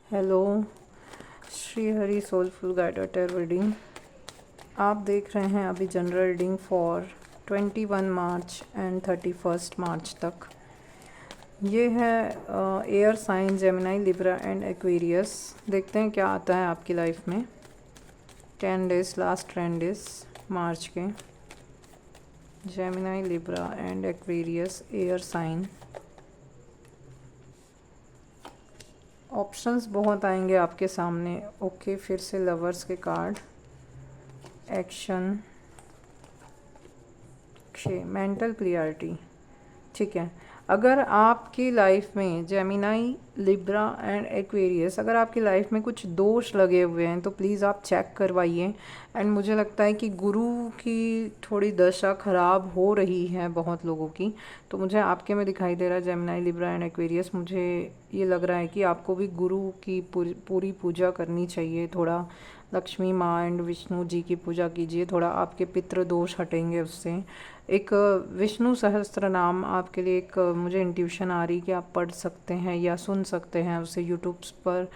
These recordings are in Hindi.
Hello, Shri Hari soulful guided tarot reading. आप देख रहे हैं अभी general reading for 21 March and 31 March तक। ये है air sign Gemini, Libra and Aquarius. देखते हैं क्या आता है आपकी लाइफ में 10 डेज, लास्ट 10 डेज मार्च के। Gemini, Libra and Aquarius air sign. Options बहुत आएंगे आपके सामने। ओके, फिर से लवर्स के कार्ड, एक्शन, मेंटल क्लियरिटी। ठीक है, अगर आपकी लाइफ में जेमिनी, लिब्रा एंड एक्वेरियस, अगर आपकी लाइफ में कुछ दोष लगे हुए हैं तो प्लीज़ आप चेक करवाइए। एंड मुझे लगता है कि गुरु की थोड़ी दशा ख़राब हो रही है बहुत लोगों की, तो मुझे आपके में दिखाई दे रहा है जेमिनी, लिब्रा एंड एक्वेरियस। मुझे ये लग रहा है कि आपको भी गुरु की पूरी पूजा करनी चाहिए। थोड़ा लक्ष्मी माँ एंड विष्णु जी की पूजा कीजिए, थोड़ा आपके पितृ दोष हटेंगे उससे। एक विष्णु सहस्त्र नाम आपके लिए एक मुझे इंट्यूशन आ रही कि आप पढ़ सकते हैं या सुन सकते हैं उसे। यूट्यूब पर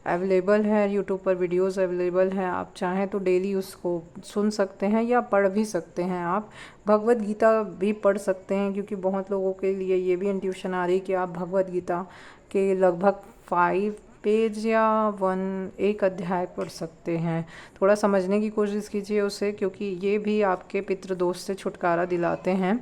अवेलेबल है, यूट्यूब पर वीडियोस अवेलेबल है। आप चाहें तो डेली उसको सुन सकते हैं या पढ़ भी सकते हैं। आप भगवत गीता भी पढ़ सकते हैं, क्योंकि बहुत लोगों के लिए ये भी इंट्यूशन आ रही कि आप भगवत गीता के लगभग 5 पेज या एक अध्याय पढ़ सकते हैं। थोड़ा समझने की कोशिश कीजिए उसे, क्योंकि ये भी आपके पितृदोष से छुटकारा दिलाते हैं।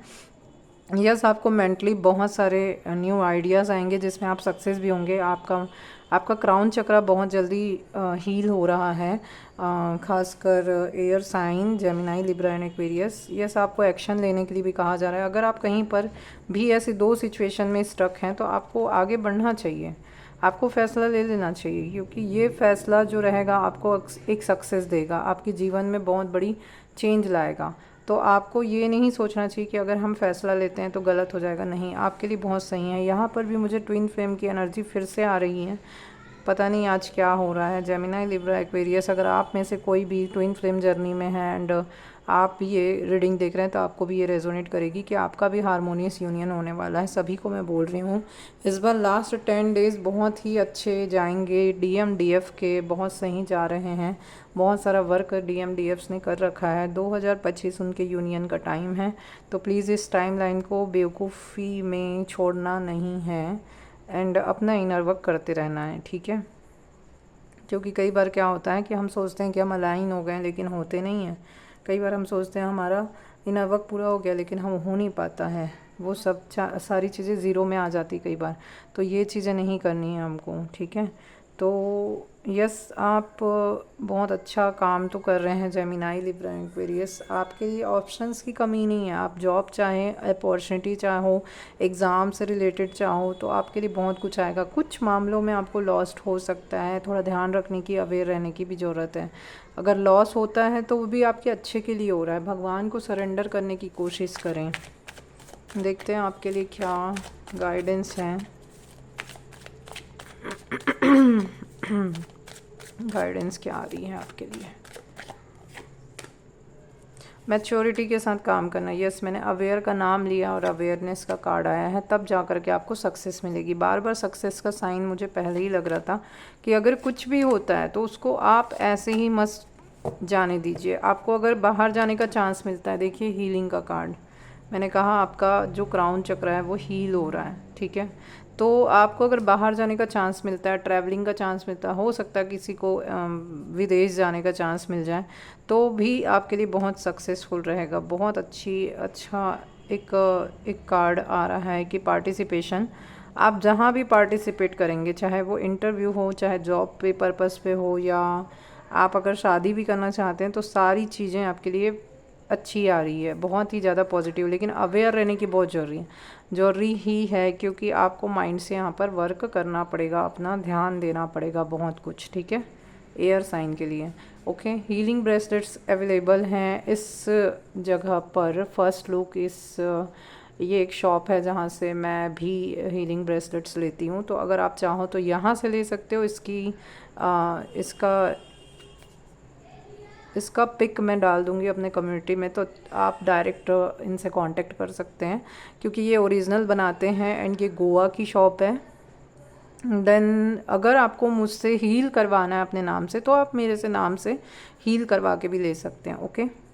यस, आपको मेंटली बहुत सारे न्यू आइडियाज़ आएंगे जिसमें आप सक्सेस भी होंगे। आपका क्राउन चक्रा बहुत जल्दी हील हो रहा है, खासकर air sign Gemini, Libra and Aquarius. Yes, आपको एक्शन लेने के लिए भी कहा जा रहा है। अगर आप कहीं पर भी ऐसी 2 सिचुएशन में स्टक हैं तो आपको आगे बढ़ना चाहिए, आपको फ़ैसला ले लेना चाहिए, क्योंकि ये फ़ैसला जो रहेगा आपको एक सक्सेस देगा, आपके जीवन में बहुत बड़ी चेंज लाएगा। तो आपको ये नहीं सोचना चाहिए कि अगर हम फ़ैसला लेते हैं तो गलत हो जाएगा। नहीं, आपके लिए बहुत सही है। यहाँ पर भी मुझे ट्विन फ्लेम की एनर्जी फिर से आ रही है। पता नहीं आज क्या हो रहा है। जेमिनी, लिब्रा, एक्वेरियस, अगर आप में से कोई भी ट्विन फ्लेम जर्नी में है एंड आप ये रीडिंग देख रहे हैं तो आपको भी ये रेजोनेट करेगी कि आपका भी हारमोनियस यूनियन होने वाला है। सभी को मैं बोल रही हूँ, इस बार लास्ट 10 डेज़ बहुत ही अच्छे जाएंगे। DMDF के बहुत सही जा रहे हैं। बहुत सारा वर्क DMDFs ने कर रखा है। 2025 उनके यूनियन का टाइम है, तो प्लीज़ इस टाइम लाइन को बेवकूफ़ी में छोड़ना नहीं है एंड अपना इनर वर्क करते रहना है। ठीक है, क्योंकि कई बार क्या होता है कि हम सोचते हैं कि हम अलाइन हो गए, लेकिन होते नहीं हैं। कई बार हम सोचते हैं हमारा इनर वर्क पूरा हो गया, लेकिन हम हो नहीं पाता है। वो सब सारी चीज़ें ज़ीरो में आ जाती कई बार। तो ये चीज़ें नहीं करनी है हमको। ठीक है, तो यस, आप बहुत अच्छा काम तो कर रहे हैं जेमिनी, लिब्रा, एक्वेरियस। आपके लिए ऑप्शंस की कमी नहीं है। आप जॉब चाहें, अपॉर्चुनिटी चाहो, एग्ज़ाम से रिलेटेड चाहो, तो आपके लिए बहुत कुछ आएगा। कुछ मामलों में आपको लॉस्ट हो सकता है, थोड़ा ध्यान रखने की, अवेयर रहने की भी ज़रूरत है। अगर लॉस होता है तो वो भी आपके अच्छे के लिए हो रहा है। भगवान को सरेंडर करने की कोशिश करें। देखते हैं आपके लिए क्या गाइडेंस है। गाइडेंस क्या आ रही है आपके लिए। मैच्योरिटी के साथ काम करना। यस, मैंने अवेयर का नाम लिया और अवेयरनेस का कार्ड आया है, तब जा कर के आपको सक्सेस मिलेगी। बार बार सक्सेस का साइन मुझे पहले ही लग रहा था कि अगर कुछ भी होता है तो उसको आप ऐसे ही मत जाने दीजिए। आपको अगर बाहर जाने का चांस मिलता है, देखिए हीलिंग का कार्ड, मैंने कहा आपका जो क्राउन चक्र है वो हील हो रहा है। ठीक है, तो आपको अगर बाहर जाने का चांस मिलता है, ट्रैवलिंग का चांस मिलता है, हो सकता है किसी को विदेश जाने का चांस मिल जाए, तो भी आपके लिए बहुत सक्सेसफुल रहेगा। बहुत अच्छा एक कार्ड आ रहा है कि पार्टिसिपेशन। आप जहाँ भी पार्टिसिपेट करेंगे, चाहे वो इंटरव्यू हो, चाहे जॉब पे पर्पस पे हो, या आप अगर शादी भी करना चाहते हैं, तो सारी चीज़ें आपके लिए अच्छी आ रही है, बहुत ही ज़्यादा पॉजिटिव। लेकिन अवेयर रहने की बहुत ज़रूरी ही है, क्योंकि आपको माइंड से यहाँ पर वर्क करना पड़ेगा, अपना ध्यान देना पड़ेगा बहुत कुछ। ठीक है, एयर साइन के लिए। ओके, हीलिंग ब्रेसलेट्स अवेलेबल हैं इस जगह पर। फर्स्ट लुक ये एक शॉप है जहाँ से मैं भी हीलिंग ब्रेसलेट्स लेती हूँ, तो अगर आप चाहो तो यहाँ से ले सकते हो। इसका पिक मैं डाल दूँगी अपने कम्युनिटी में, तो आप डायरेक्ट इनसे कांटेक्ट कर सकते हैं, क्योंकि ये ओरिजिनल बनाते हैं एंड ये गोवा की शॉप है। देन अगर आपको मुझसे हील करवाना है अपने नाम से तो आप मेरे से नाम से हील करवा के भी ले सकते हैं। ओके।